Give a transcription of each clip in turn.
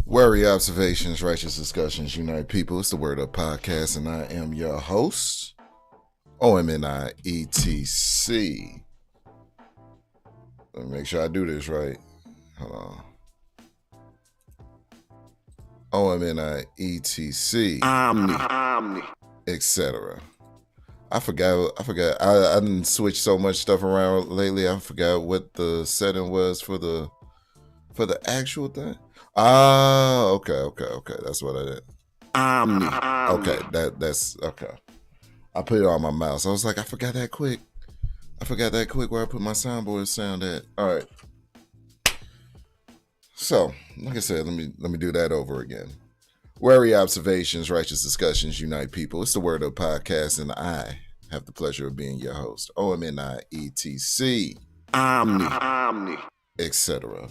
Wary Observations, Righteous Discussions, Unite People. It's the Word Up Podcast, and I am your host, OMNIETC. Let me make sure I do this right. Hold on. OMNIETC. Omni. Etc. I forgot. I didn't switch so much stuff around lately. I forgot what the setting was for the actual thing. Okay. That's what I did. Omni. Okay, that's okay. I put it on my mouse. I was like, I forgot that quick where I put my soundboard sound at. All right. So, like I said, let me do that over again. Wary Observations, Righteous Discussions, Unite People. It's the Word Up Podcast, and I have the pleasure of being your host, OMNIETC. Omni. Etc.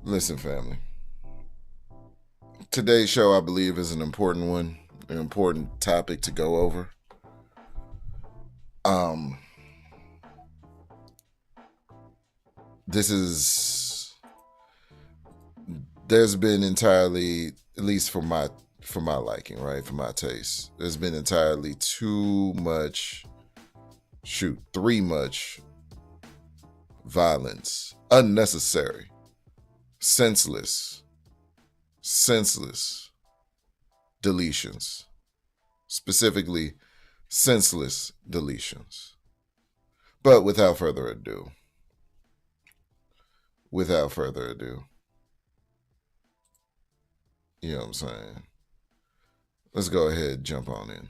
Listen, family. Today's show, I believe, is an important one, an important topic to go over. There's been entirely, at least for my liking, right, for my taste, there's been entirely too much violence, unnecessary, senseless deletions, specifically senseless deletions. But without further ado, you know what I'm saying? Let's go ahead and jump on in.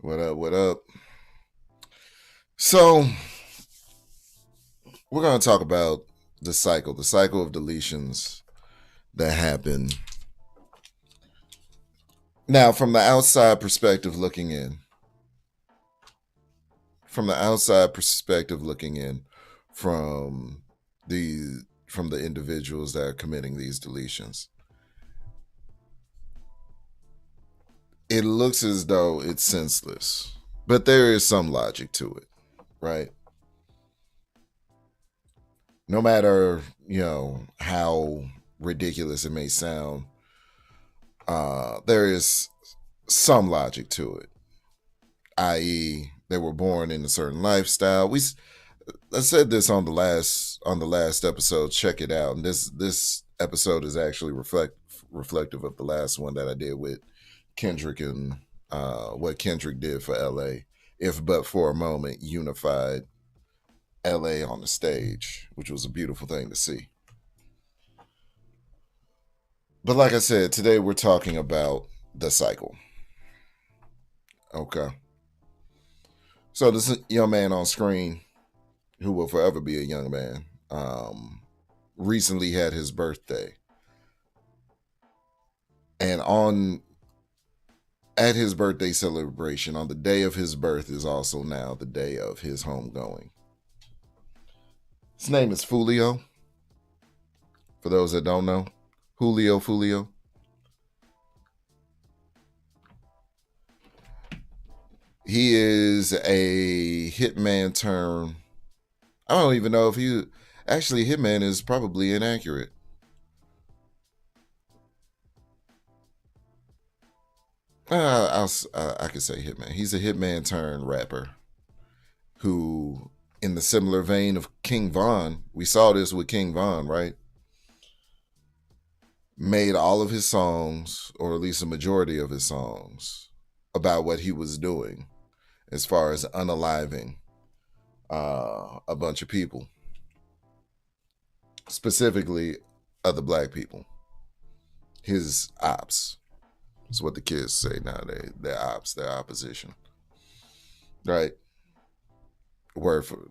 What up? So, we're going to talk about the cycle of deletions that happen. Now, from the outside perspective looking in, from the individuals that are committing these deletions, it looks as though it's senseless, but there is some logic to it, right? No matter, how ridiculous it may sound, there is some logic to it, i.e., they were born in a certain lifestyle. I said this on the last episode. Check it out. And this episode is actually reflective of the last one that I did with Kendrick and what Kendrick did for LA. If but for a moment unified LA on the stage, which was a beautiful thing to see. But like I said, today we're talking about the cycle. Okay. So this young man on screen, who will forever be a young man, recently had his birthday. And at his birthday celebration, on the day of his birth is also now the day of his homegoing. His name is Foolio. For those that don't know, Foolio. He is a hitman turned. I don't even know if hitman is probably inaccurate. I could say hitman. He's a hitman turned rapper who, in the similar vein of King Von, we saw this with King Von, right? Made all of his songs, or at least a majority of his songs, about what he was doing as far as unaliving a bunch of people, specifically other black people. His ops. That's what the kids say nowadays. They're ops, they're opposition. Right? Word for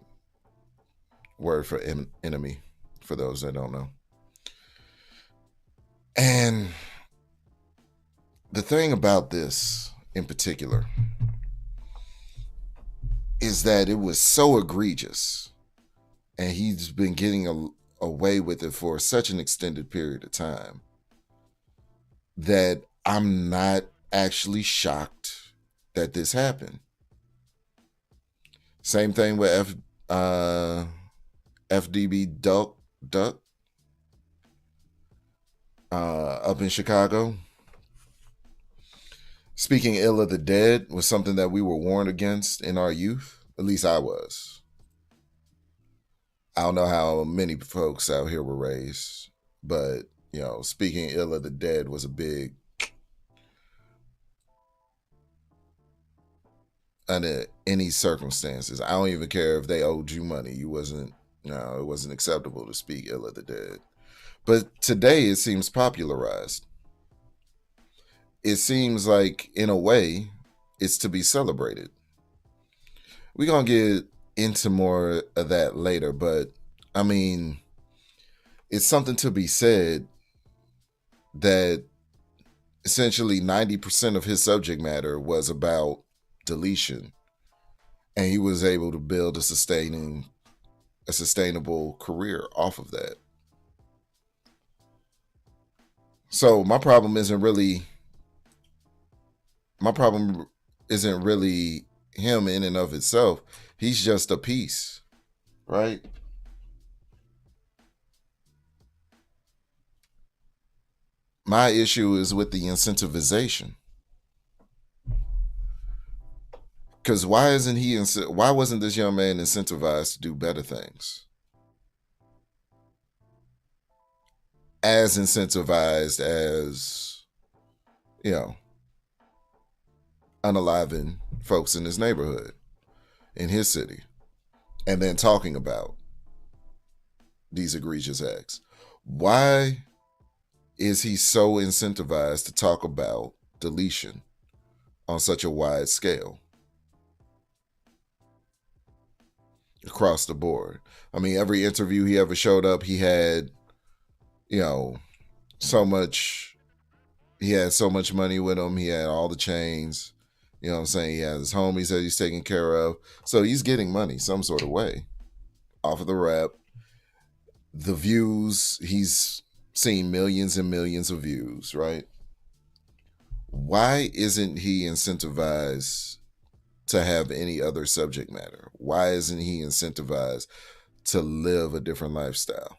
enemy, for those that don't know. And the thing about this in particular is that it was so egregious, and he's been getting away with it for such an extended period of time, that I'm not actually shocked that this happened. Same thing with FDB Duck up in Chicago. Speaking ill of the dead was something that we were warned against in our youth. At least I was. I don't know how many folks out here were raised, but speaking ill of the dead was a big under any circumstances. I don't even care if they owed you money. It wasn't acceptable to speak ill of the dead. But today it seems popularized. It seems like, in a way, it's to be celebrated. We're going to get into more of that later, but I mean, it's something to be said that essentially 90% of his subject matter was about deletion, and he was able to build a sustainable career off of that. So my problem isn't really him in and of itself. He's just a piece, right? My issue is with the incentivization. Because why wasn't this young man incentivized to do better things? As incentivized as, unaliving folks in his neighborhood, in his city, and then talking about these egregious acts. Why is he so incentivized to talk about deletion on such a wide scale? Across the board. I mean, every interview he ever showed up, he had, so much money with him. He had all the chains. You know what I'm saying? He has his homies that he's taking care of. So he's getting money some sort of way off of the rap. The views, he's seen millions and millions of views, right? Why isn't he incentivized to have any other subject matter? Why isn't he incentivized to live a different lifestyle?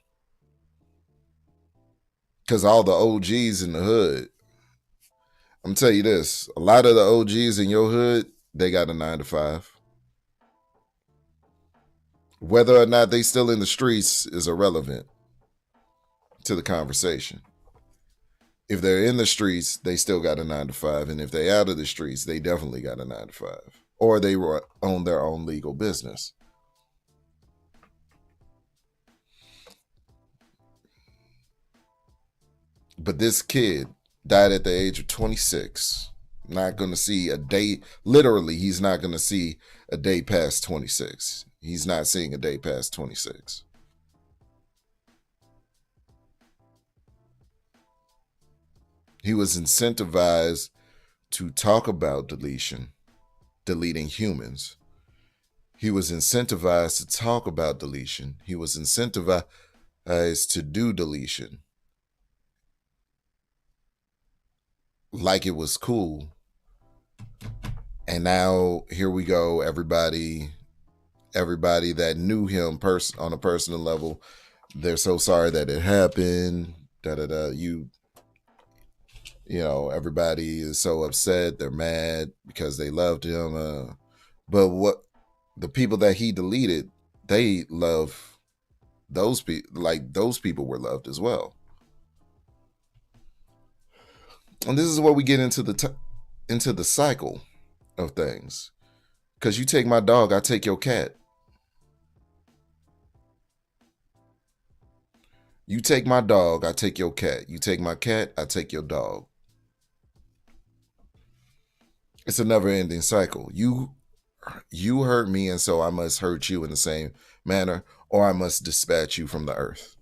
Because all the OGs in the hood, I'm tell you this, a lot of the OGs in your hood, they got a 9-to-5. Whether or not they still in the streets is irrelevant to the conversation. If they're in the streets, they still got a 9-to-5. And if they out of the streets, they definitely got a 9-to-5. Or they were on their own legal business. But this kid died at the age of 26. Not going to see a day. Literally, he's not going to see a day past 26. He's not seeing a day past 26. He was incentivized to talk about deleting humans. He was incentivized to talk about deletion. He was incentivized to do deletion. Like it was cool. And now here we go, everybody that knew him on a personal level, they're so sorry that it happened. Everybody is so upset. They're mad because they loved him. But what the people that he deleted, they love those people. Like those people were loved as well. And this is where we get into the cycle of things. Because you take my dog, I take your cat. You take my dog, I take your cat. You take my cat, I take your dog. It's a never-ending cycle. You hurt me, and so I must hurt you in the same manner, or I must dispatch you from the earth.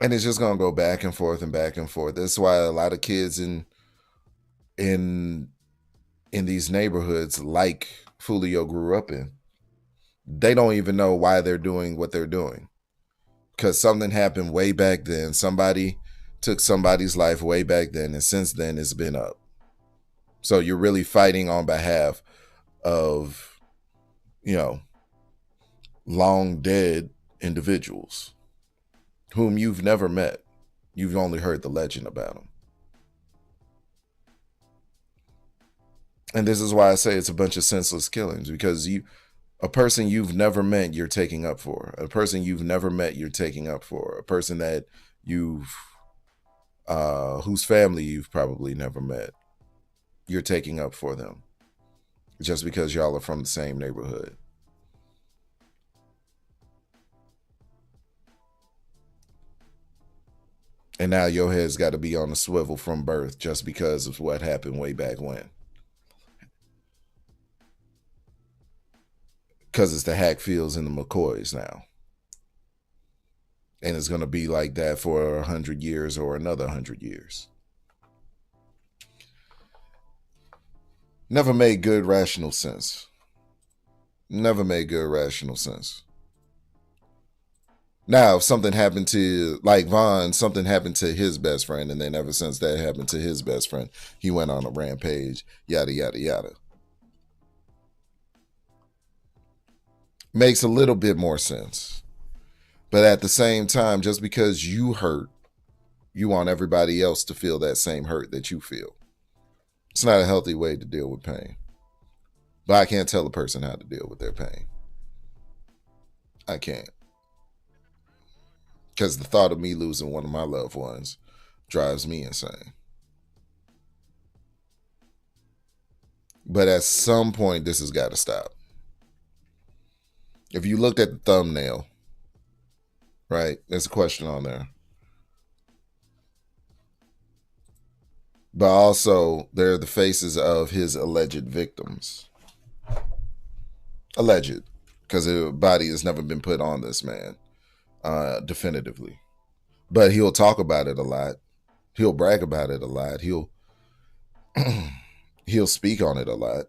And it's just gonna go back and forth and back and forth. That's why a lot of kids in these neighborhoods, like Fulio grew up in, they don't even know why they're doing what they're doing. Because something happened way back then. Somebody took somebody's life way back then, and since then it's been up. So you're really fighting on behalf of, you know, long dead individuals whom you've never met. You've only heard the legend about them. And this is why I say it's a bunch of senseless killings, because a person you've never met, you're taking up for. A person you've never met, you're taking up for. A person that whose family you've probably never met, you're taking up for them just because y'all are from the same neighborhood. And now your head's got to be on a swivel from birth just because of what happened way back when. Because it's the Hatfields and the McCoys now. And it's going to be like that for 100 years or another 100 years. Never made good rational sense. Never made good rational sense. Now, if something happened to, like Vaughn, something happened to his best friend, and then ever since that happened to his best friend, he went on a rampage, yada, yada, yada. Makes a little bit more sense. But at the same time, just because you hurt, you want everybody else to feel that same hurt that you feel. It's not a healthy way to deal with pain. But I can't tell a person how to deal with their pain. I can't. Because the thought of me losing one of my loved ones drives me insane. But at some point, this has got to stop. If you looked at the thumbnail, right, there's a question on there. But also, there are the faces of his alleged victims. Alleged, because the body has never been put on this man definitively. But he'll talk about it a lot. He'll brag about it a lot. He'll speak on it a lot.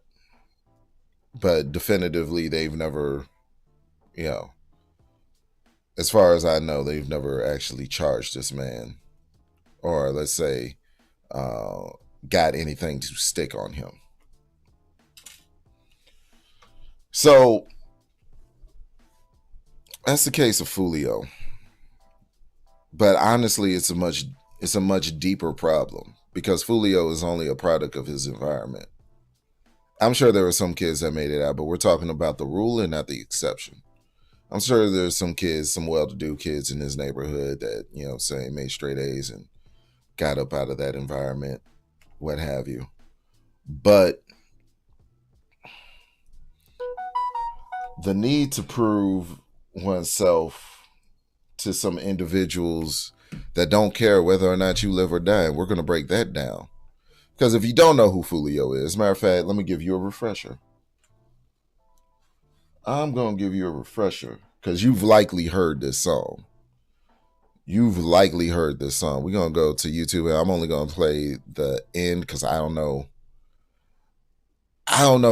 But definitively, they've never, as far as I know, they've never actually charged this man, or let's say, got anything to stick on him. So that's the case of Foolio. But honestly, it's a much deeper problem, because Foolio is only a product of his environment. I'm sure there were some kids that made it out, but we're talking about the rule and not the exception. I'm sure there's some kids, some well-to-do kids in his neighborhood that, made straight A's and got up out of that environment, what have you. But the need to prove oneself to some individuals that don't care whether or not you live or die, we're going to break that down. Because if you don't know who Foolio is, as a matter of fact, let me give you a refresher. I'm going to give you a refresher because you've likely heard this song. We're going to go to YouTube, and I'm only going to play the end because I don't know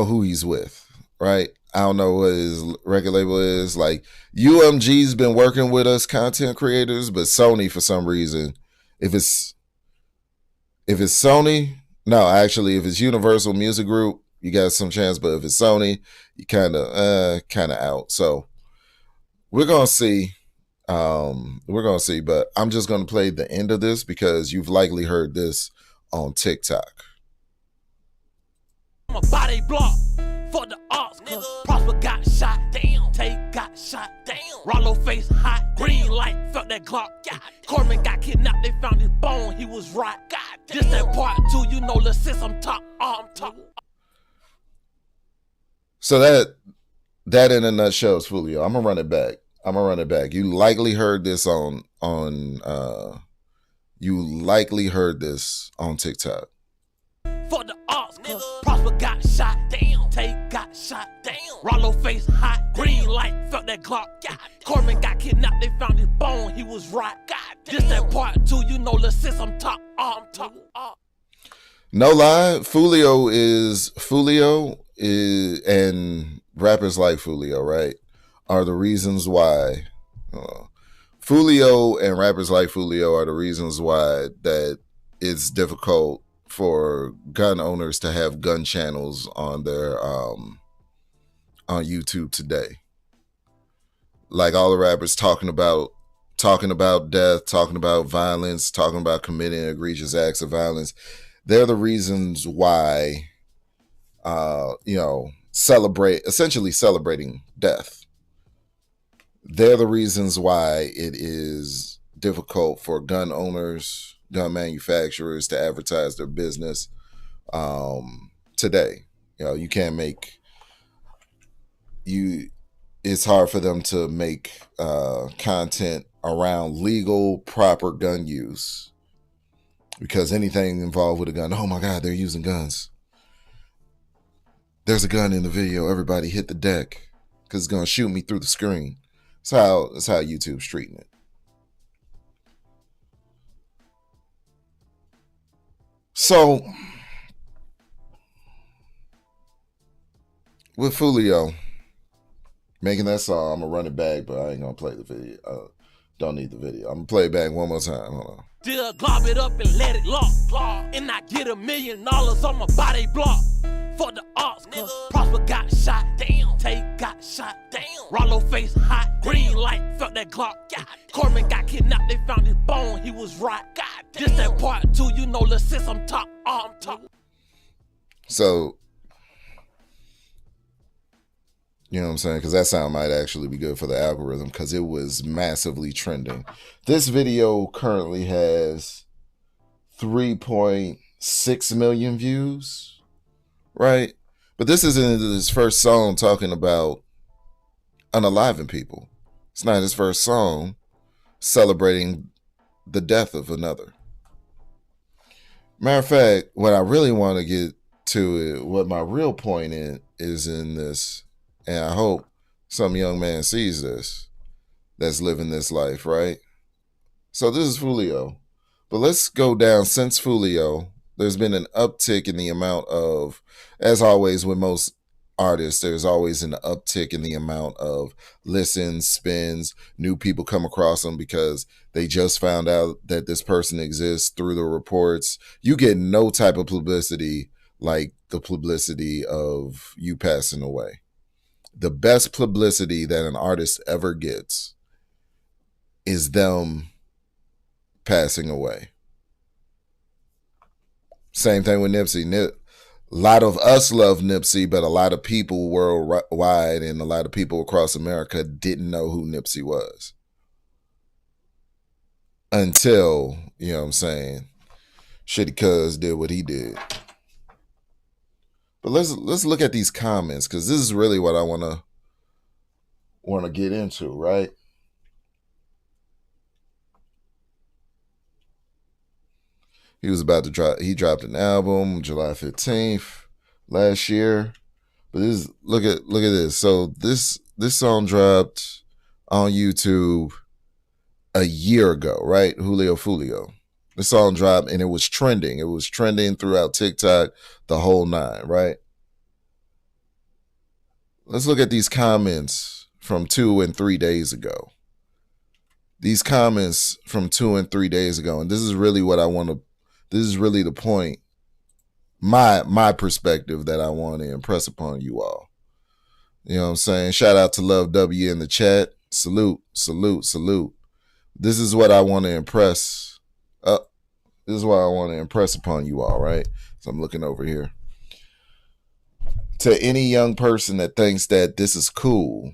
who he's with, right? I don't know what his record label is. Like, UMG's been working with us content creators, but Sony, for some reason, if it's Sony, no, actually, if it's Universal Music Group, you got some chance. But if it's Sony, you kind of out. So we're gonna see. But I'm just gonna play the end of this because you've likely heard this on TikTok. I'm a body block for the arts, cause Prosper got shot down, Tay got shot down, Rollo face hot, green light, felt that Glock, God. Corbin got kidnapped, they found his bone, he was right, God. This that part two, let's sis, I'm top. So that in a nutshell is Foolio. I'm gonna run it back. You likely heard this on TikTok. For the arts, cause Prosper got shot down, Tay got shot down, Rollo face hot, green light, felt that Glock, God. Corbin got kidnapped, they found his bone, he was right, God. This that part two, let's sis, I'm top. No lie, Foolio is, and rappers like Foolio, right, are the reasons why Foolio and rappers like Foolio are the reasons why that it's difficult for gun owners to have gun channels on their on YouTube today. Like all the rappers talking about death, talking about violence, talking about committing egregious acts of violence. They're the reasons why essentially celebrating death. They're the reasons why it is difficult for gun owners, gun manufacturers to advertise their business today. You can't make it's hard for them to make content around legal, proper gun use, because anything involved with a gun, oh my God, they're using guns. There's a gun in the video. Everybody hit the deck because it's going to shoot me through the screen. That's how YouTube's treating it. So, with Foolio making that song, I'm going to run it back, but I ain't going to play the video. Don't need the video. I'm going to play it back one more time. Hold on. Still glob it up and let it lock. And I get $1 million on my body block. For the arts, cause Prosper got shot, damn. Tate got shot, damn. Rollo face hot, green light, felt that Glock, God. Corbin got kidnapped, they found his bone, he was right, God damn. This that part 2, you know, let's sis, I'm top, I'm top. So, you know what I'm saying? Because that sound might actually be good for the algorithm, because it was massively trending. This video currently has 3.6 million views. Right? But this isn't his first song talking about unaliving people. It's not his first song celebrating the death of another. Matter of fact, what I really want to get to, what my real point is in this, and I hope some young man sees this, that's living this life, right? So this is Foolio. But let's go down since Foolio. There's been an uptick in the amount of, as always with most artists, there's always an uptick in the amount of listens, spins, new people come across them because they just found out that this person exists through the reports. You get no type of publicity like the publicity of you passing away. The best publicity that an artist ever gets is them passing away. Same thing with Nipsey. A lot of us love Nipsey, but a lot of people worldwide and a lot of people across America didn't know who Nipsey was. Until, you know what I'm saying, Shitty Cuz did what he did. But let's look at these comments, because this is really what I want to get into, right? He was about to dropped an album July 15th last year. But look at this. So this song dropped on YouTube a year ago, right? Julio Foolio. The song dropped and it was trending. It was trending throughout TikTok, the whole nine, right? Let's look at these comments from 2 and 3 days ago. These comments from 2 and 3 days ago, and this is really what I want to. This is really the point, my perspective that I want to impress upon you all. You know what I'm saying? Shout out to Love W in the chat. Salute, salute, salute. This is what I want to impress. This is what I want to impress upon you all, right? So I'm looking over here. To any young person that thinks that this is cool,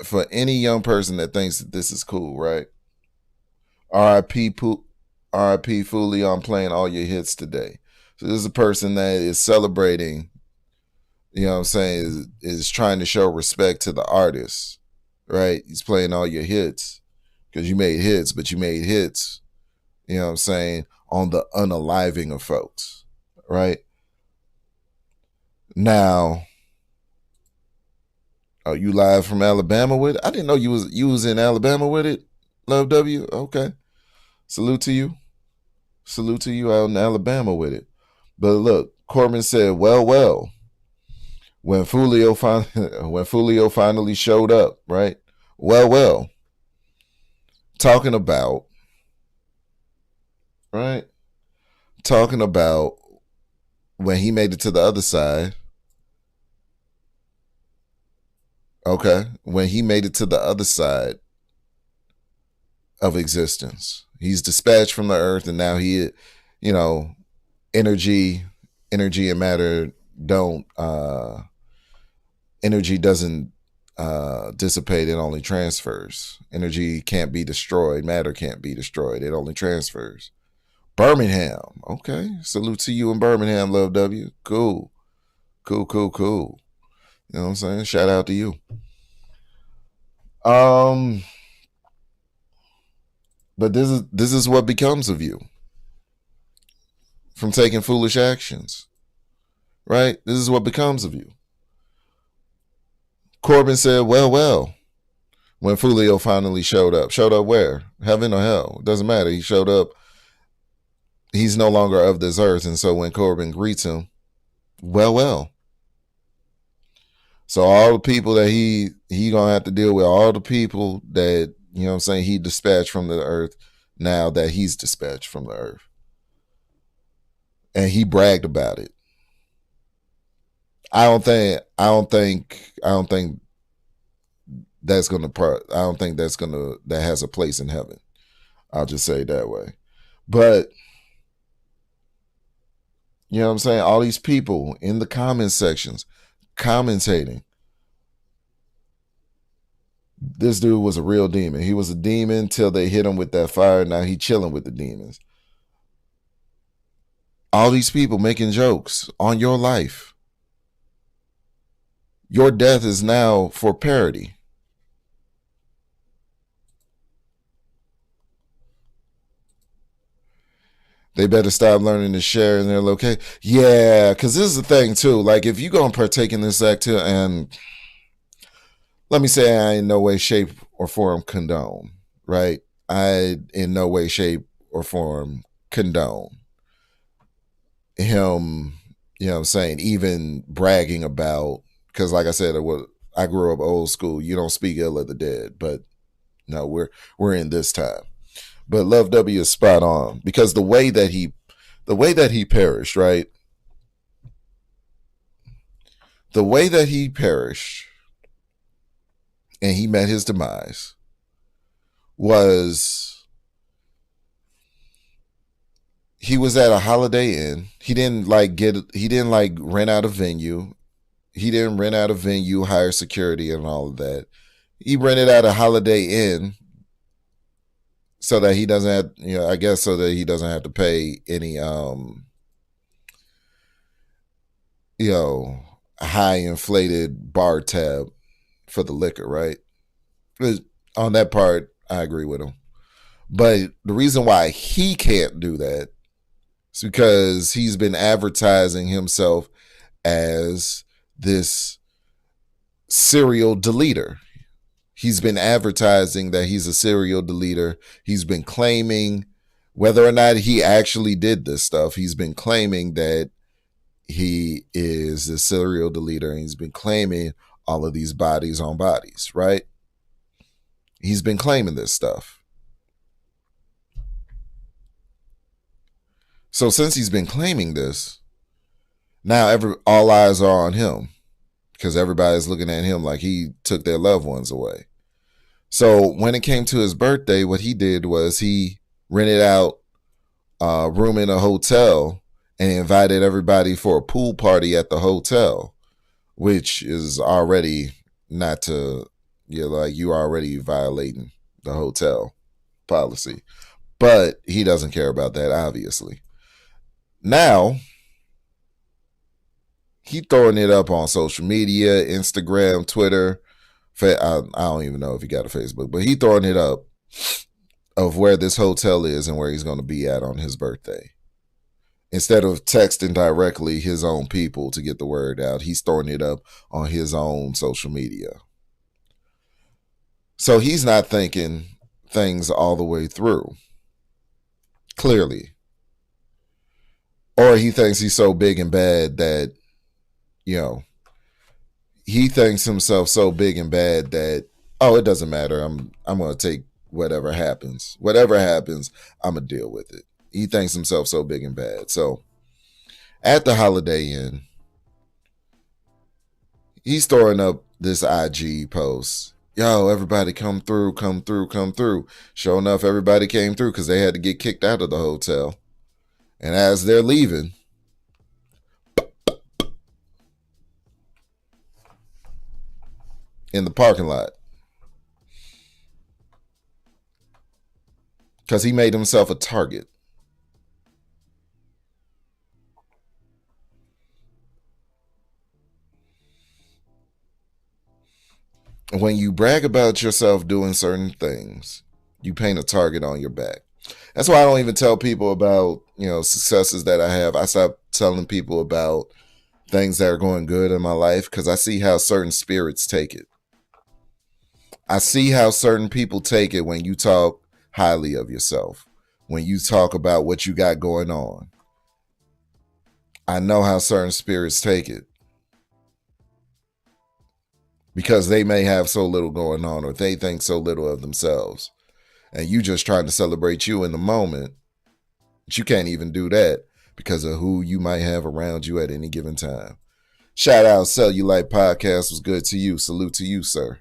for any young person that thinks that this is cool, right? R.I.P. Foolio, I'm playing all your hits today. So this is a person that is celebrating, you know what I'm saying, is trying to show respect to the artist, right? He's playing all your hits because you made hits, but you made hits, you know what I'm saying, on the unaliving of folks, right? Now, oh, you live from Alabama with it? I didn't know you was in Alabama with it. Love W, okay. Salute to you. Salute to you out in Alabama with it. But look, Corbin said, well, when Foolio finally showed up, right? Well, talking about, right? Talking about when he made it to the other side. Okay. When he made it to the other side of existence, he's dispatched from the earth, and now you know, energy, energy and matter don't, energy doesn't dissipate, it only transfers. Energy can't be destroyed, matter can't be destroyed, it only transfers. Birmingham, okay, salute to you in Birmingham, Love W. Cool. You know what I'm saying? Shout out to you. But this is what becomes of you from taking foolish actions, right? This is what becomes of you. Corbin said, well, when Fulio finally showed up. Showed up where? Heaven or hell? It doesn't matter. He showed up. He's no longer of this earth. And so when Corbin greets him, well. So all the people that he gonna have to deal with, all the people that, you know what I'm saying, he dispatched from the earth, now that he's dispatched from the earth. And he bragged about it. I don't think that's that has a place in heaven. I'll just say it that way. But you know what I'm saying? All these people in the comment sections commentating. This dude was a real demon. He was a demon till they hit him with that fire. Now he chilling with the demons. All these people making jokes on your life. Your death is now for parody. They better stop learning to share in their location. Yeah, because this is the thing too. Like if you gonna partake in this act too, and let me say I in no way, shape, or form condone, right? I in no way, shape, or form condone him, you know what I'm saying, even bragging about, because like I said, I grew up old school. You don't speak ill of the dead, but no, we're in this time. But Love W is spot on, because the way that he perished, right? The way that he perished and he met his demise was, he was at a Holiday Inn. He didn't rent out a venue. He didn't rent out a venue, hire security and all of that. He rented out a Holiday Inn so that he doesn't have, you know, I guess so that he doesn't have to pay any, you know, high inflated bar tab for the liquor, right? On that part, I agree with him. But the reason why he can't do that is because he's been advertising himself as this serial deleter. He's been advertising that he's a serial deleter. He's been claiming, whether or not he actually did this stuff, he's been claiming that he is a serial deleter, and he's been claiming all of these bodies on bodies, right? He's been claiming this stuff. So since he's been claiming this, now all eyes are on him, because everybody's looking at him like he took their loved ones away. So when it came to his birthday, what he did was he rented out a room in a hotel and invited everybody for a pool party at the hotel, which is already not to, you know, like you already violating the hotel policy. But he doesn't care about that, obviously. Now, he throwing it up on social media, Instagram, Twitter. I don't even know if he got a Facebook, but he throwing it up of where this hotel is and where he's going to be at on his birthday. Instead of texting directly his own people to get the word out, he's throwing it up on his own social media. So he's not thinking things all the way through, clearly. Or he thinks he's so big and bad that, you know, he thinks himself so big and bad that oh, it doesn't matter. I'm gonna take whatever happens. Whatever happens, I'm gonna deal with it. He thinks himself so big and bad. So at the Holiday Inn, he's throwing up this IG post. Yo, everybody come through, come through, come through. Sure enough, everybody came through because they had to get kicked out of the hotel. And as they're leaving, in the parking lot, because he made himself a target. When you brag about yourself doing certain things, you paint a target on your back. That's why I don't even tell people about, successes that I have. I stop telling people about things that are going good in my life because I see how certain spirits take it. I see how certain people take it when you talk highly of yourself, when you talk about what you got going on. I know how certain spirits take it because they may have so little going on or they think so little of themselves. And you just trying to celebrate you in the moment, but you can't even do that because of who you might have around you at any given time. Shout out Cellulite Podcast was good to you. Salute to you, sir.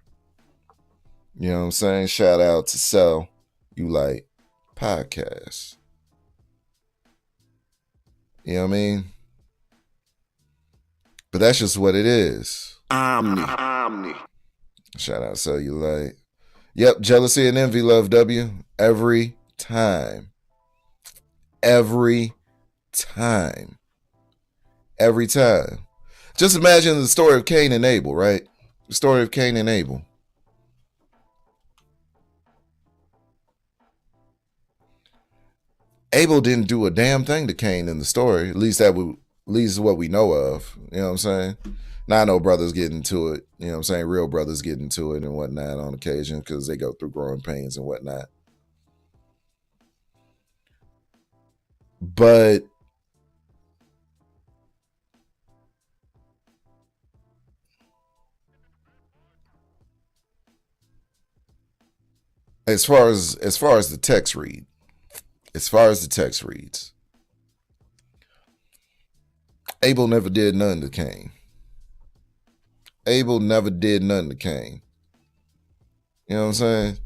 You know what I'm saying? Shout out to Cellulite Podcast. You know what I mean? But that's just what it is. Omni. Shout out Cellulite. Yep, jealousy and envy, love W. Every time. Every time. Every time. Just imagine the story of Cain and Abel, right? The story of Cain and Abel. Abel didn't do a damn thing to Cain in the story. At least what we know of. You know what I'm saying? Now I know brothers get into it. You know what I'm saying? Real brothers get into it and whatnot on occasion because they go through growing pains and whatnot. But as far as the text reads, Abel never did nothing to Cain. Abel never did nothing to Cain. You know what I'm saying?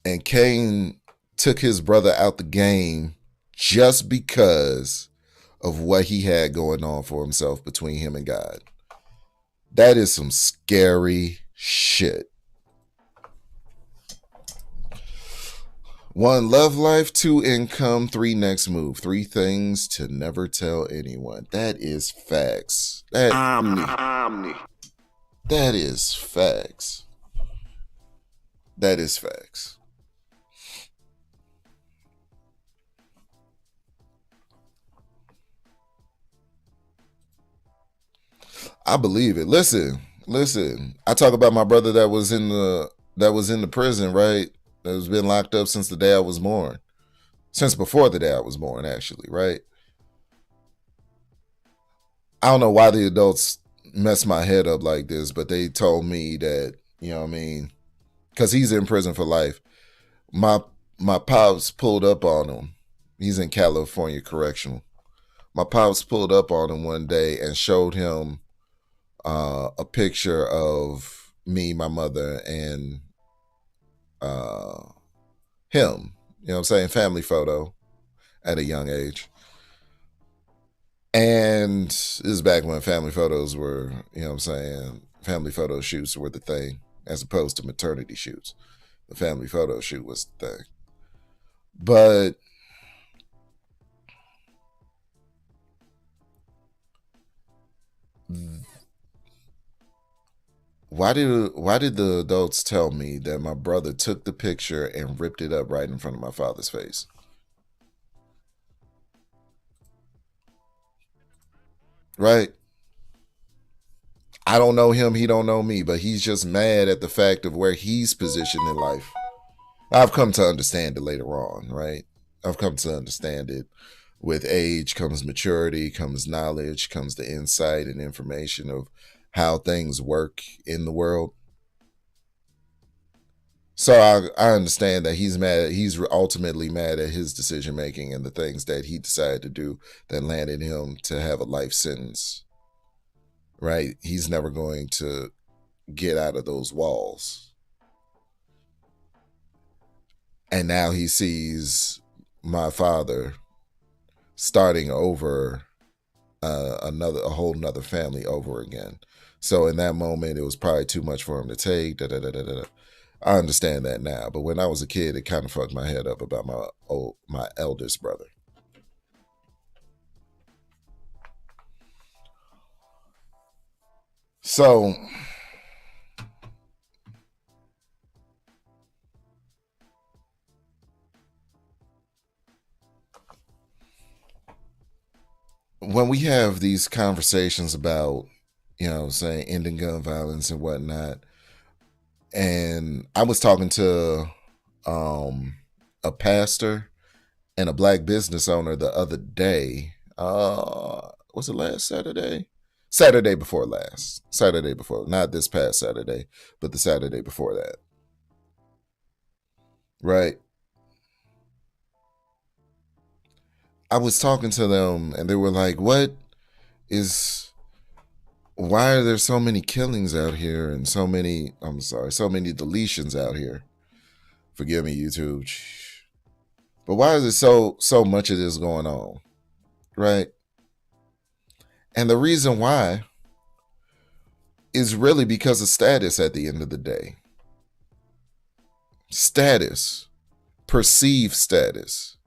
And Cain took his brother out the game just because of what he had going on for himself between him and God. That is some scary shit. 1, love life. 2, income. 3, next move. 3 things to never tell anyone. That is facts. Omni. That is facts. That is facts. I believe it. Listen. I talk about my brother that was in the prison, right? That has been locked up since the day I was born. Since before the day I was born, actually, right? I don't know why the adults mess my head up like this, but they told me that, you know what I mean? Because he's in prison for life. My pops pulled up on him. He's in California Correctional. My pops pulled up on him one day and showed him a picture of me, my mother, and him. You know what I'm saying? Family photo at a young age. And this is back when family photos were, you know what I'm saying, family photo shoots were the thing as opposed to maternity shoots. The family photo shoot was the thing. But why did the adults tell me that my brother took the picture and ripped it up right in front of my father's face? Right? I don't know him, he don't know me, but he's just mad at the fact of where he's positioned in life. I've come to understand it later on, right? I've come to understand it. With age comes maturity, comes knowledge, comes the insight and information of how things work in the world. So I understand that he's mad. He's ultimately mad at his decision making and the things that he decided to do that landed him to have a life sentence. Right? He's never going to get out of those walls. And now he sees my father starting over a whole nother family over again. So in that moment, it was probably too much for him to take. I understand that now, but when I was a kid, it kind of fucked my head up about my eldest brother. So when we have these conversations about, saying ending gun violence and whatnot, and I was talking to a pastor and a black business owner the other day. Was it last Saturday? Saturday before last. Saturday before. Not this past Saturday, but the Saturday before that. Right? I was talking to them and they were like, why are there so many killings out here and so many deletions out here? Forgive me, YouTube. But why is there so much of this going on? Right? And the reason why is really because of status at the end of the day. Status. Perceived status.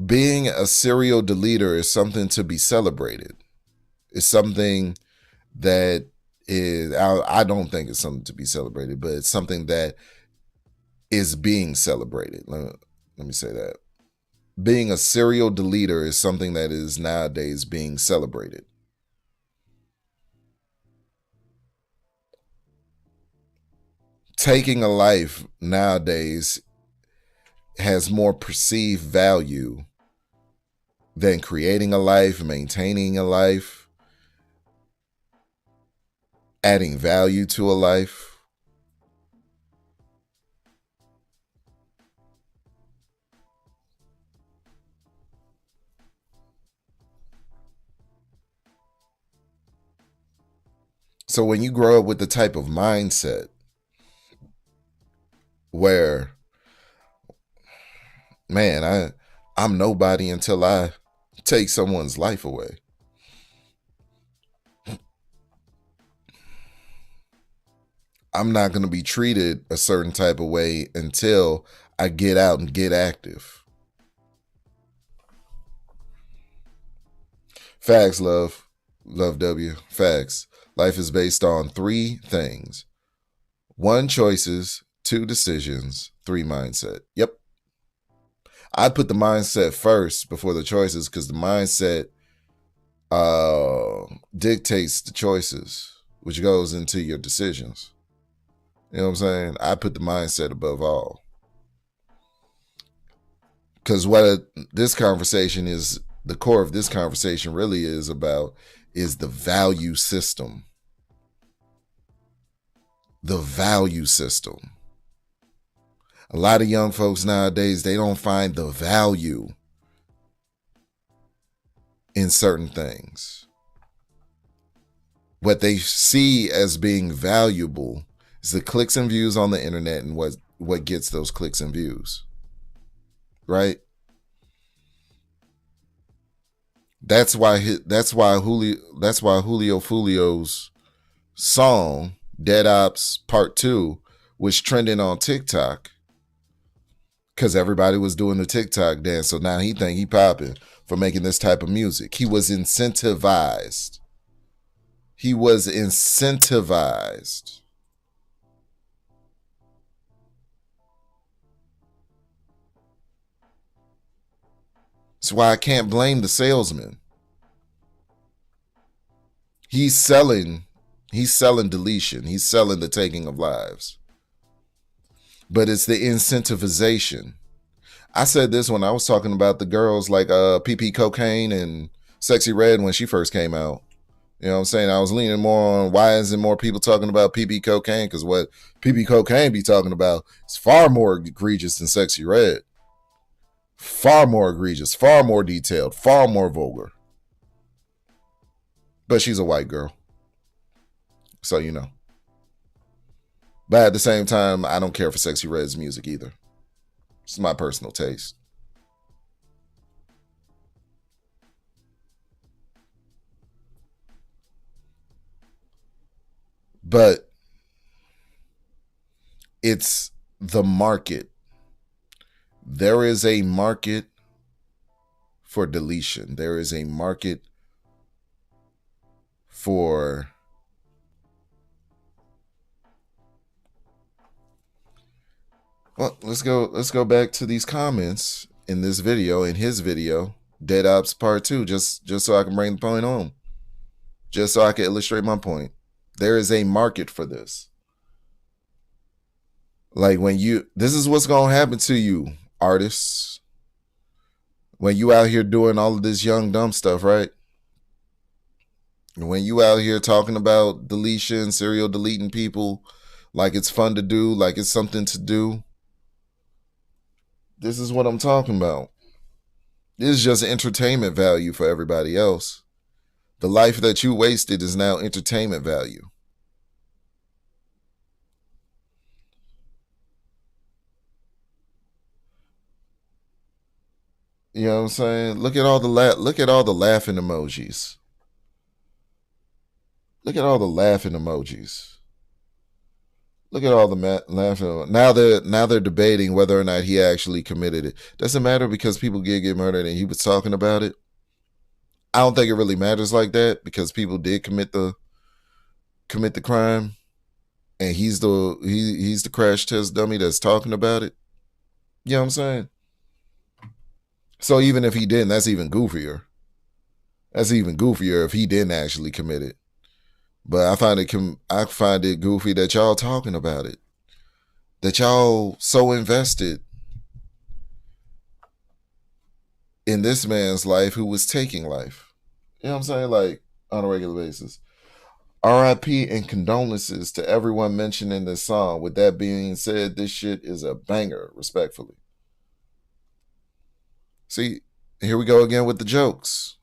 Being a serial deleter is something to be celebrated. It's something that is, I don't think it's something to be celebrated, but it's something that is being celebrated. Let me say that. Being a serial deleter is something that is nowadays being celebrated. Taking a life nowadays has more perceived value than creating a life, maintaining a life, adding value to a life. So when you grow up with the type of mindset where, man, I'm nobody until I take someone's life away. I'm not going to be treated a certain type of way until I get out and get active. Facts, love. Love W. Facts. Life is based on 3 things. 1, choices. 2, decisions. 3, mindset. Yep. I put the mindset first before the choices because the mindset dictates the choices, which goes into your decisions. You know what I'm saying? I put the mindset above all. Because what this conversation is, the core of this conversation really is about, is the value system. The value system. A lot of young folks nowadays, they don't find the value in certain things. What they see as being valuable is the clicks and views on the internet and what gets those clicks and views. Right? That's why Julio Fulio's song Dead Ops Part 2 was trending on TikTok because everybody was doing the TikTok dance. So now he think he popping for making this type of music. He was incentivized. He was incentivized. That's why I can't blame the salesman. He's selling deletion. He's selling the taking of lives. But it's the incentivization. I said this when I was talking about the girls like PP Cocaine and Sexy Red when she first came out. You know what I'm saying? I was leaning more on why isn't more people talking about PP Cocaine, because what PP Cocaine be talking about is far more egregious than Sexy Red. Far more egregious, far more detailed, far more vulgar. But she's a white girl. So, you know. But at the same time, I don't care for Sexy Red's music either. It's my personal taste. But it's the market. There is a market for deletion. There is a market for let's go back to these comments in this video, in his video, Dead Ops Part 2, just so I can bring the point home. Just so I can illustrate my point. There is a market for this. Like this is what's going to happen to you, artists. When you out here doing all of this young dumb stuff, right? When you out here talking about deletion, serial deleting people, like it's fun to do, like it's something to do. This is what I'm talking about. This is just entertainment value for everybody else. The life that you wasted is now entertainment value. You know what I'm saying? Look at all the laughing emojis. Look at all the laughing emojis. Look at all the laughing. Now they're debating whether or not he actually committed it. Doesn't matter because people get murdered and he was talking about it. I don't think it really matters like that because people did commit the crime, and he's the crash test dummy that's talking about it. You know what I'm saying? So even if he didn't, that's even goofier. That's even goofier if he didn't actually commit it. But I find it goofy that y'all talking about it. That y'all so invested in this man's life who was taking life. You know what I'm saying? Like, on a regular basis. R.I.P. and condolences to everyone mentioned in this song. With that being said, this shit is a banger, respectfully. See, here we go again with the jokes.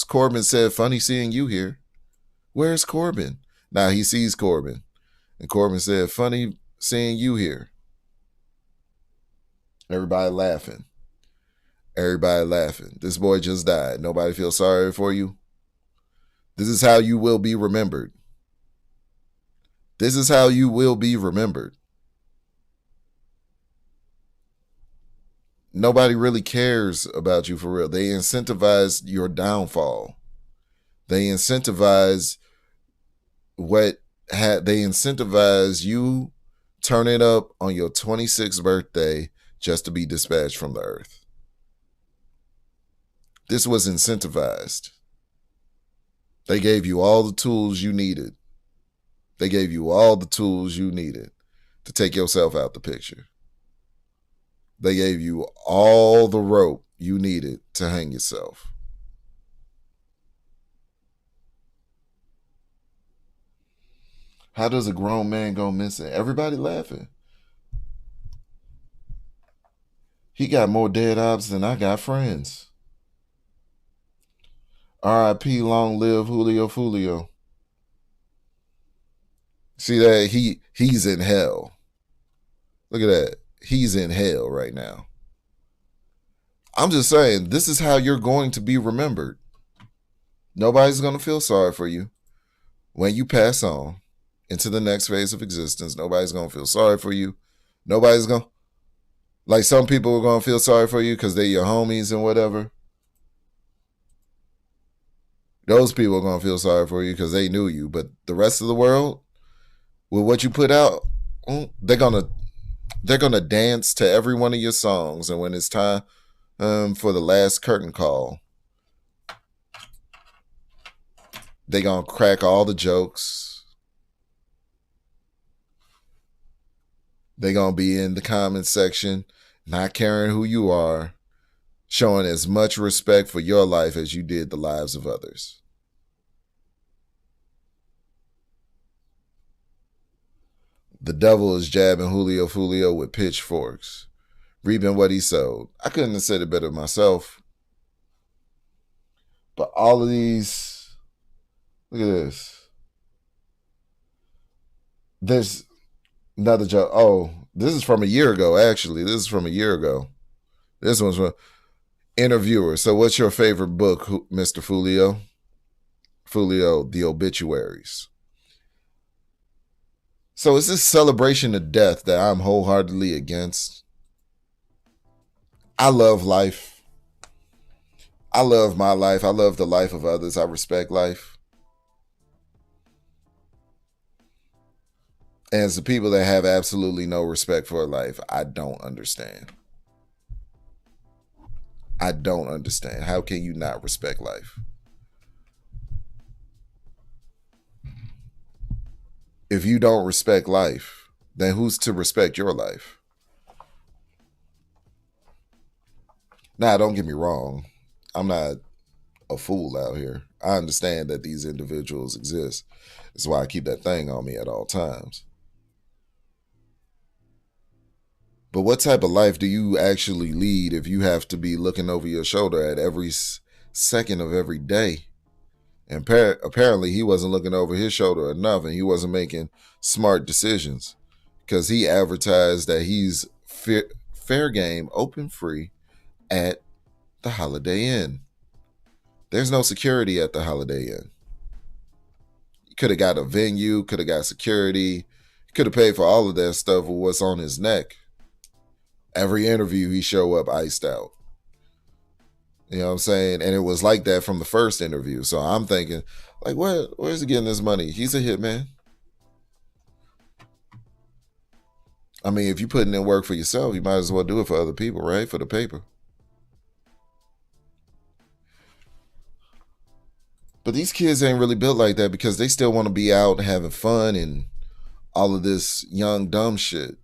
Corbin said, funny seeing you here. Where's Corbin? Now he sees Corbin. And Corbin said, funny seeing you here. Everybody laughing. This boy just died. Nobody feels sorry for you. This is how you will be remembered. Nobody really cares about you for real. They incentivize your downfall. They incentivize you turning up on your 26th birthday just to be dispatched from the earth. This was incentivized. They gave you all the tools you needed. To take yourself out the picture. They gave you all the rope you needed to hang yourself. How does a grown man go missing? Everybody laughing. He got more dead ops than I got friends. R.I.P. long live Julio Fulio. See that? He's in hell. Look at that. He's in hell right now. I'm just saying, this is how you're going to be remembered. Nobody's going to feel sorry for you when you pass on into the next phase of existence. Nobody's going to feel sorry for you. Nobody's going to, like, some people are going to feel sorry for you because they're your homies and whatever. Those people are going to feel sorry for you because they knew you. But the rest of the world, with what you put out, they're going to dance to every one of your songs. And when it's time for the last curtain call, they're going to crack all the jokes. They're going to be in the comment section not caring who you are, showing as much respect for your life as you did the lives of others. The devil is jabbing Julio Fulio with pitchforks, reaping what he sowed. I couldn't have said it better myself. But all of these, look at this. There's another joke. Oh, this is from a year ago, actually. This is from a year ago. This one's from interviewer. So what's your favorite book, Mr. Fulio? Fulio, The Obituaries. So is this celebration of death that I'm wholeheartedly against? I love life. I love my life. I love the life of others. I respect life. And it's the people that have absolutely no respect for life, I don't understand. I don't understand. How can you not respect life? If you don't respect life, then who's to respect your life? Now, don't get me wrong. I'm not a fool out here. I understand that these individuals exist. That's why I keep that thing on me at all times. But what type of life do you actually lead if you have to be looking over your shoulder at every second of every day? And apparently he wasn't looking over his shoulder enough, and he wasn't making smart decisions because he advertised that he's fair game, open free at the Holiday Inn. There's no security at the Holiday Inn. You could have got a venue, could have got security, could have paid for all of that stuff with what's on his neck. Every interview he show up iced out. You know what I'm saying? And it was like that from the first interview. So I'm thinking, like, where's he getting this money? He's a hitman. I mean, if you're putting in work for yourself, you might as well do it for other people, right? For the paper. But these kids ain't really built like that because they still want to be out having fun and all of this young, dumb shit.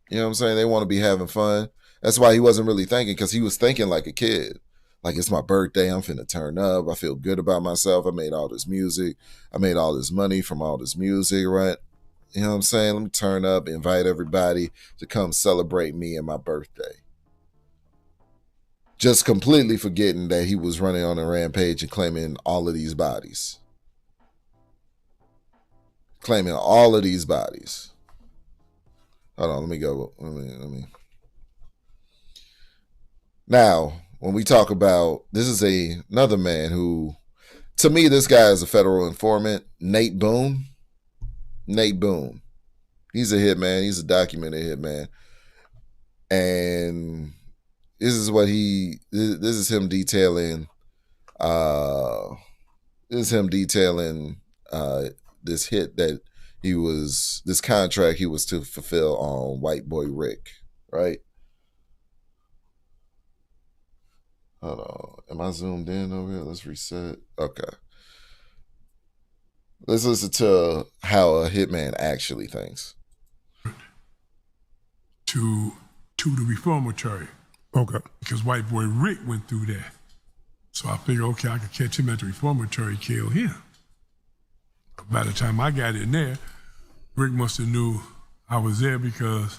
You know what I'm saying? They want to be having fun. That's why he wasn't really thinking, because he was thinking like a kid. Like, it's my birthday. I'm finna turn up. I feel good about myself. I made all this music. I made all this money from all this music, right? You know what I'm saying? Let me turn up, invite everybody to come celebrate me and my birthday. Just completely forgetting that he was running on a rampage and claiming all of these bodies. Claiming all of these bodies. Hold on, let me go. Let me. Now, when we talk about, this is another man who, to me, this guy is a federal informant, Nate Boone. Nate Boone. He's a hitman. He's a documented hitman. And this is what this is him detailing, this hit that this contract he was to fulfill on White Boy Rick, right? Hold on. Am I zoomed in over here? Let's reset. Okay. Let's listen to how a hitman actually thinks. To the reformatory. Okay. Because White Boy Rick went through that. So I figured, okay, I could catch him at the reformatory, kill him. By the time I got in there, Rick must have knew I was there because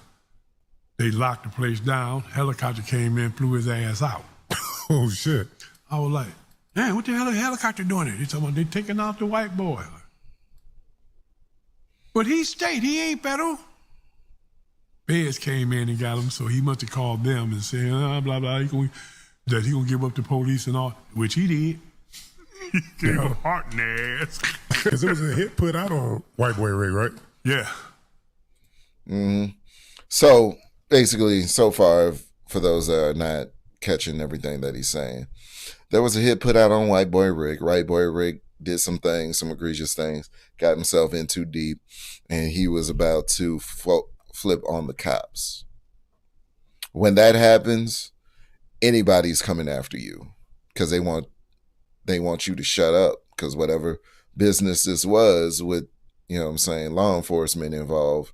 they locked the place down. Helicopter came in, flew his ass out. Oh, shit. I was like, man, what the hell is the helicopter doing here? They talking about they taking out the white boy. But he stayed. He ain't federal. Feds came in and got him, so he must have called them and said, blah, blah, that he gonna give up the police and all, which he did. He gave him heart in the ass. Because it was a hit put out on White Boy Rick, right? Yeah. Mm-hmm. So, basically, so far, for those that are not catching everything that he's saying, there was a hit put out on White Boy Rick. White Boy Rick did some things, some egregious things, got himself in too deep, and he was about to flip on the cops. When that happens, anybody's coming after you because they want you to shut up, because whatever business this was with, you know what I'm saying, law enforcement involved,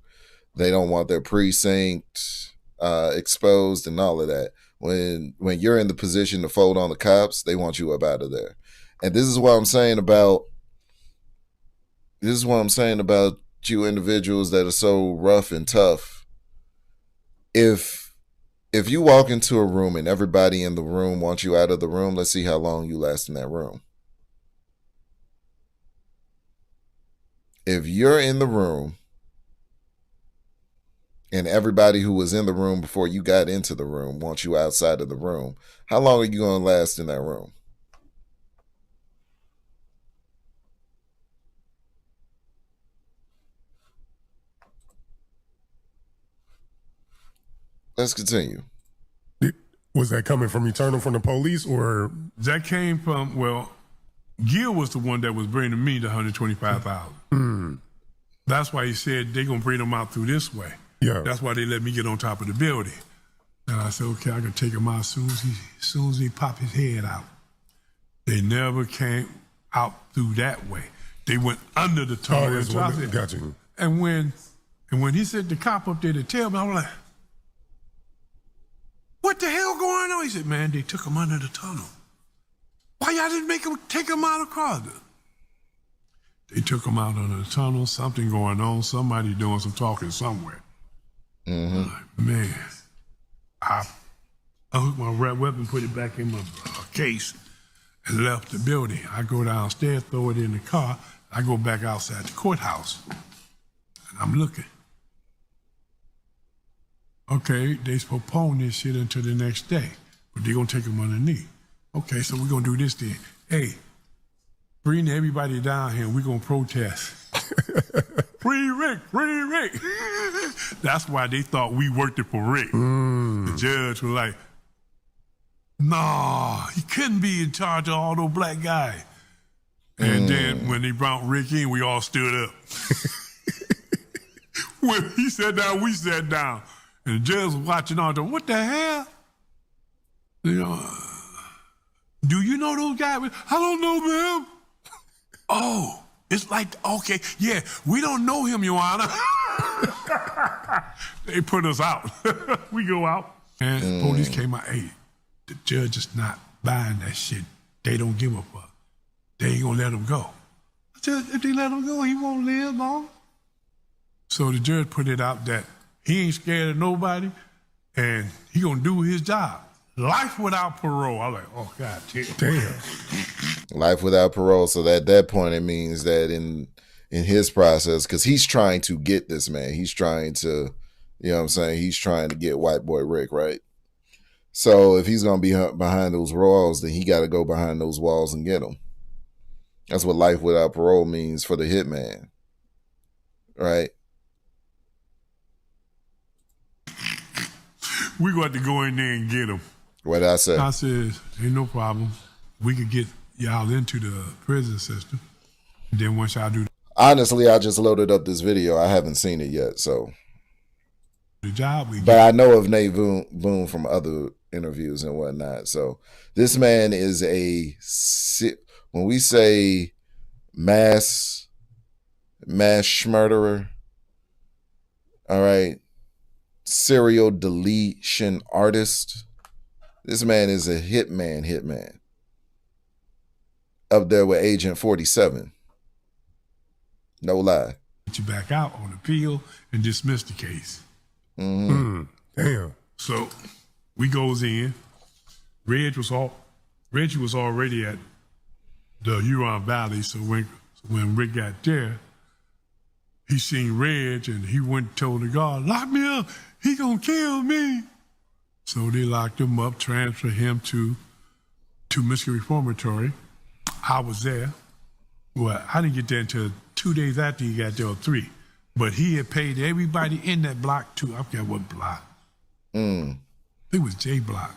they don't want their precinct exposed and all of that. When you're in the position to fold on the cops, they want you up out of there. And this is what I'm saying about you individuals that are so rough and tough. If you walk into a room and everybody in the room wants you out of the room, let's see how long you last in that room. If you're in the room and everybody who was in the room before you got into the room wants you outside of the room, how long are you going to last in that room? Let's continue. Was that coming from Eternal from the police or? That came from, well, Gil was the one that was bringing me the 125,000. That's why he said they're going to bring them out through this way. Yeah. That's why they let me get on top of the building. And I said, okay, I can take him out as soon as he pop his head out. They never came out through that way. They went under the tunnel. That's what I got you. And when he said the cop up there to tell me, I was like, what the hell going on? He said, man, they took him under the tunnel. Why y'all didn't take him out across it? They took him out under the tunnel, something going on, somebody doing some talking somewhere. Mm-hmm. Like, man, I hooked my red weapon, put it back in my case, and left the building. I go downstairs, throw it in the car. I go back outside the courthouse, and I'm looking. Okay, they postpone this shit until the next day, but they're gonna take him underneath. Okay, so we're gonna do this then. Hey, bring everybody down here, we're gonna protest. Free Rick, free Rick. That's why they thought we worked it for Rick. The judge was like, nah, he couldn't be in charge of all those black guys. And then when they brought Rick in, we all stood up. When he sat down, we sat down. And the judge was watching all the, what the hell? You know, do you know those guys? I don't know them. Oh, it's like, okay, yeah, we don't know him, Your Honor. They put us out. We go out. And police came out, hey, the judge is not buying that shit. They don't give a fuck. They ain't gonna let him go. I said, if they let him go, he won't live long. So the judge put it out that he ain't scared of nobody, and he gonna do his job. Life without parole. I was like, oh, God damn. Life without parole. So at that point, it means that in his process, because he's trying to get this man. He's trying to, you know what I'm saying? He's trying to get White Boy Rick, right? So if he's going to be behind those walls, then he got to go behind those walls and get him. That's what life without parole means for the hitman, right? We got to go in there and get him. What did I say? I said, ain't no problem. We could get y'all into the prison system. And then once y'all do honestly, I just loaded up this video. I haven't seen it yet, so. The job we but I know of Nate Boone from other interviews and whatnot. So this man is when we say mass murderer, all right, serial deletion artist. This man is a hitman. Up there with Agent 47. No lie. Get you back out on appeal and dismiss the case. Damn. So we goes in. Reggie was already at the Huron Valley. So when Rick got there, he seen Reg and he went and told the guard, lock me up. He gonna kill me. So they locked him up, transferred him to Michigan Reformatory. I was there. Well, I didn't get there until 2 days after he got there, or 3. But he had paid everybody in that block too. I forget what block. It was J block.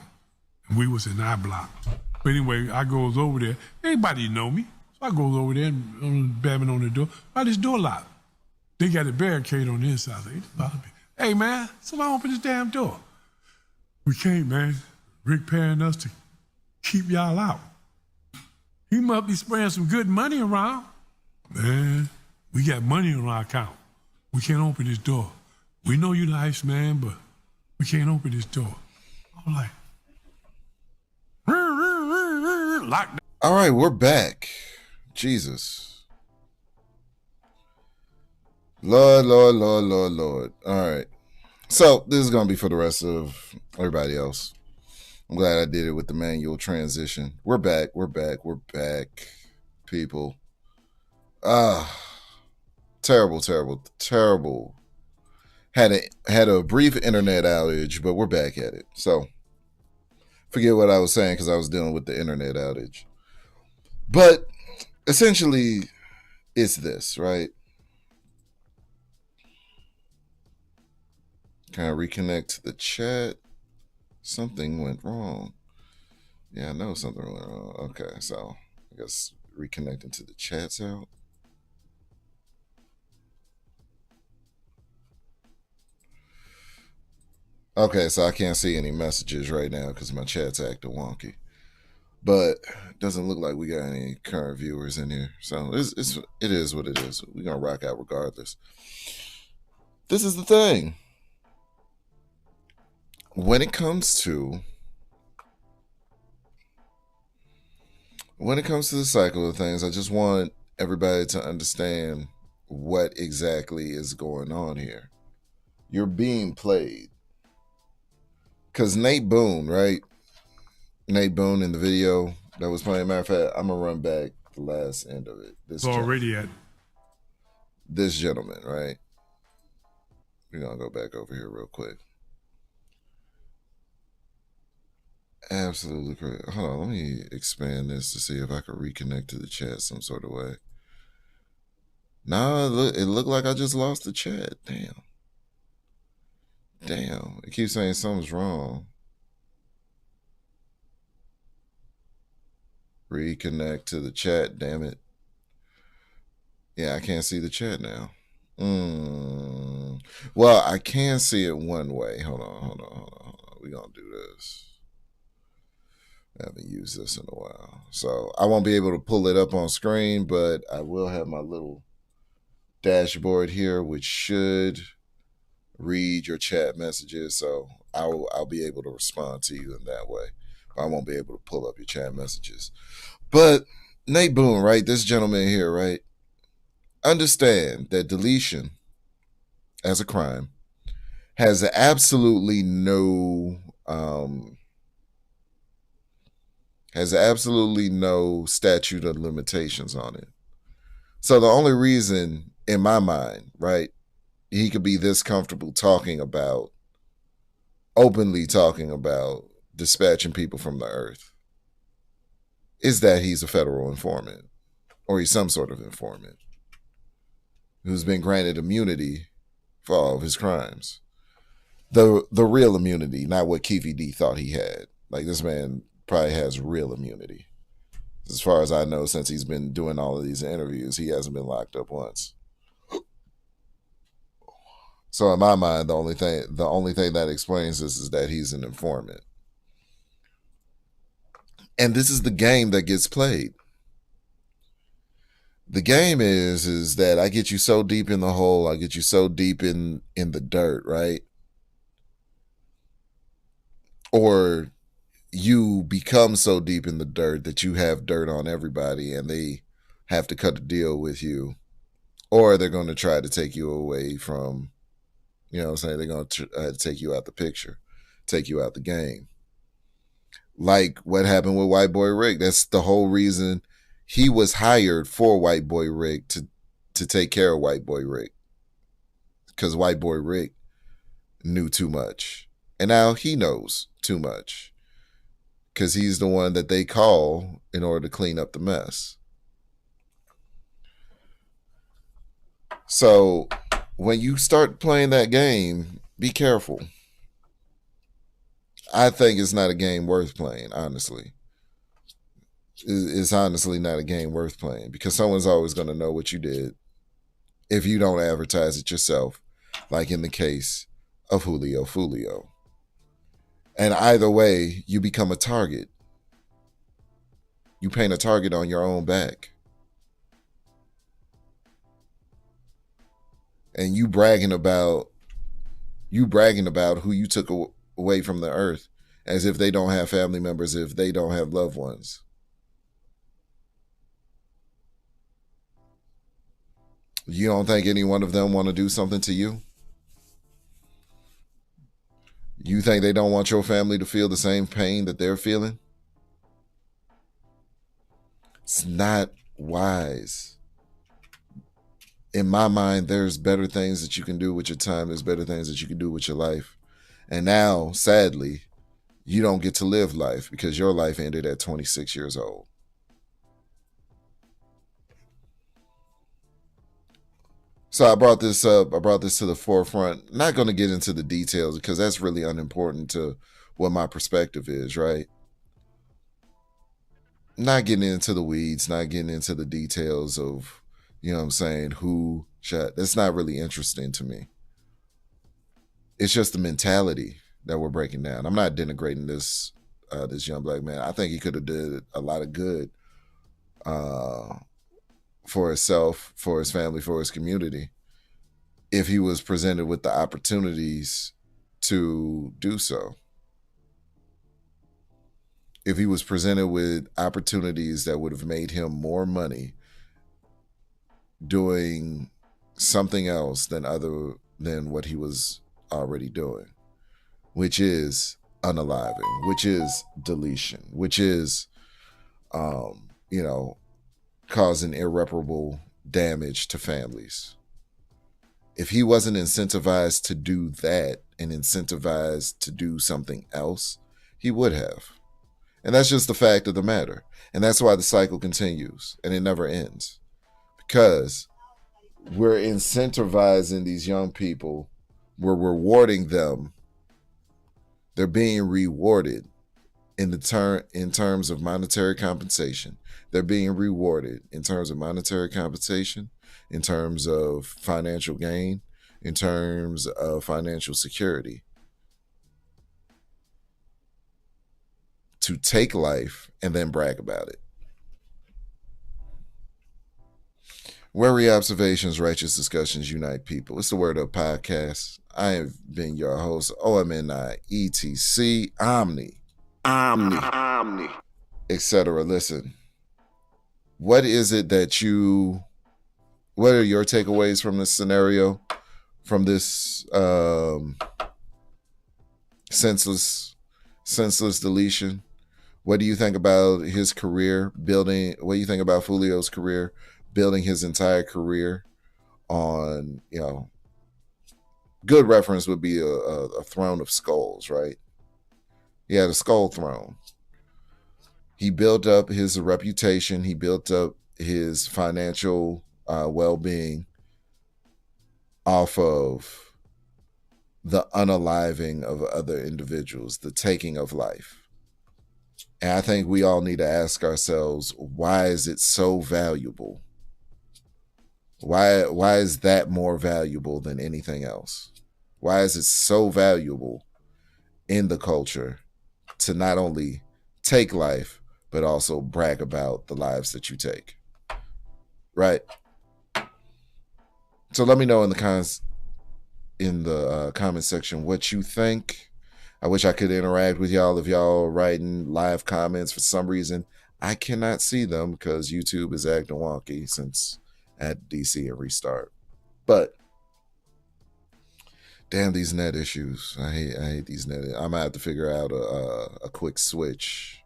And we was in I block. But anyway, I goes over there. Everybody know me. So I goes over there and bamming on the door. Why this door locked? They got a barricade on the inside. I said, hey man, somebody open this damn door. We can't, man. Rick paying us to keep y'all out. He must be spraying some good money around. Man, we got money on our account. We can't open this door. We know you nice, man, but We can't open this door. I'm like, locked. All right, we're back. Jesus. Lord. All right. So this is going to be for the rest of everybody else. I'm glad I did it with the manual transition. We're back, people. Terrible. Had a brief internet outage, but we're back at it. So forget what I was saying because I was dealing with the internet outage. But essentially, it's this, right? Can I reconnect to the chat? Something went wrong. Yeah, I know something went wrong. Okay, so I guess reconnecting to the chat's out. Okay, so I can't see any messages right now because my chat's acting wonky. But it doesn't look like we got any current viewers in here. So it is what it is. We're going to rock out regardless. This is the thing. When it comes to the cycle of things, I just want everybody to understand what exactly is going on here. You're being played. Because Nate Boone, right? Nate Boone in the video that was playing. Matter of fact, I'm going to run back the last end of it. It's already at. This gentleman, right? We're going to go back over here real quick. Absolutely correct. Hold on, let me expand this to see if I can reconnect to the chat some sort of way. Nah, it looked like I just lost the chat. Damn. It keeps saying something's wrong. Reconnect to the chat, damn it. Yeah, I can't see the chat now. Well, I can see it one way. Hold on. We're going to do this. I haven't used this in a while. So I won't be able to pull it up on screen, but I will have my little dashboard here, which should read your chat messages. So I'll be able to respond to you in that way. I won't be able to pull up your chat messages. But Nate Boone, right? This gentleman here, right? Understand that deletion as a crime has absolutely no statute of limitations on it. So the only reason, in my mind, right, he could be this comfortable openly talking about dispatching people from the earth is that he's a federal informant, or he's some sort of informant who's been granted immunity for all of his crimes. The real immunity, not what Keefe D thought he had. Like, this man probably has real immunity. As far as I know, since he's been doing all of these interviews, he hasn't been locked up once. So in my mind, the only thing that explains this is that he's an informant. And this is the game that gets played. The game is that I get you so deep in the hole, I get you so deep in the dirt, right? Or you become so deep in the dirt that you have dirt on everybody and they have to cut a deal with you, or they're going to try to take you away from, you know what I'm saying? They're going to take you out the picture, take you out the game. Like what happened with White Boy Rick. That's the whole reason he was hired for White Boy Rick to take care of White Boy Rick, because White Boy Rick knew too much. And now he knows too much, because he's the one that they call in order to clean up the mess. So when you start playing that game, be careful. I think it's not a game worth playing, honestly. It's honestly not a game worth playing, because someone's always going to know what you did if you don't advertise it yourself, like in the case of Julio Fulio. And either way, you become a target. You paint a target on your own back. And you bragging about You bragging about who you took away from the earth as if they don't have family members, if they don't have loved ones. You don't think any one of them want to do something to you? You think they don't want your family to feel the same pain that they're feeling? It's not wise. In my mind, there's better things that you can do with your time. There's better things that you can do with your life. And now, sadly, you don't get to live life because your life ended at 26 years old. So I brought this up. I brought this to the forefront. Not going to get into the details because that's really unimportant to what my perspective is, right? Not getting into the weeds, not getting into the details of, you know what I'm saying, who shot. That's not really interesting to me. It's just the mentality that we're breaking down. I'm not denigrating this young black man. I think he could have did a lot of good for himself, for his family, for his community, if he was presented with the opportunities to do so. If he was presented with opportunities that would have made him more money doing something else than what he was already doing, which is unaliving, which is deletion, which is, causing irreparable damage to families. If he wasn't incentivized to do that and incentivized to do something else, he would have. And that's just the fact of the matter. And that's why the cycle continues and it never ends. Because we're incentivizing these young people, we're rewarding them. They're being rewarded in terms of monetary compensation. They're being rewarded in terms of monetary compensation, in terms of financial gain, in terms of financial security. To take life and then brag about it. Wary observations, righteous discussions unite people. It's the Word Up Podcast. I have been your host, OMNI, ETC, Omni, etc. Listen, what are your takeaways from this scenario, from this senseless deletion? What do you think about his career building? What do you think about Foolio's career building his entire career on, good reference would be a throne of skulls, right? He had a skull throne. He built up his reputation. He built up his financial well-being off of the unaliving of other individuals, the taking of life. And I think we all need to ask ourselves, why is it so valuable? Why is that more valuable than anything else? Why is it so valuable in the culture to not only take life, but also brag about the lives that you take? Right? So let me know in the comment section what you think. I wish I could interact with y'all. If y'all are writing live comments, for some reason I cannot see them because YouTube is acting wonky since at DC and restart. But damn, these net issues. I hate these net. I'm gonna have to figure out a quick switch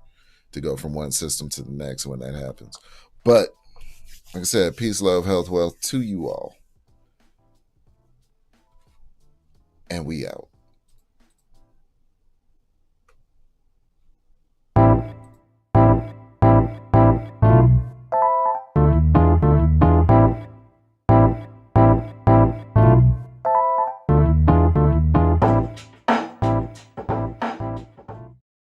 to go from one system to the next when that happens. But like I said, peace, love, health, wealth to you all. And we out.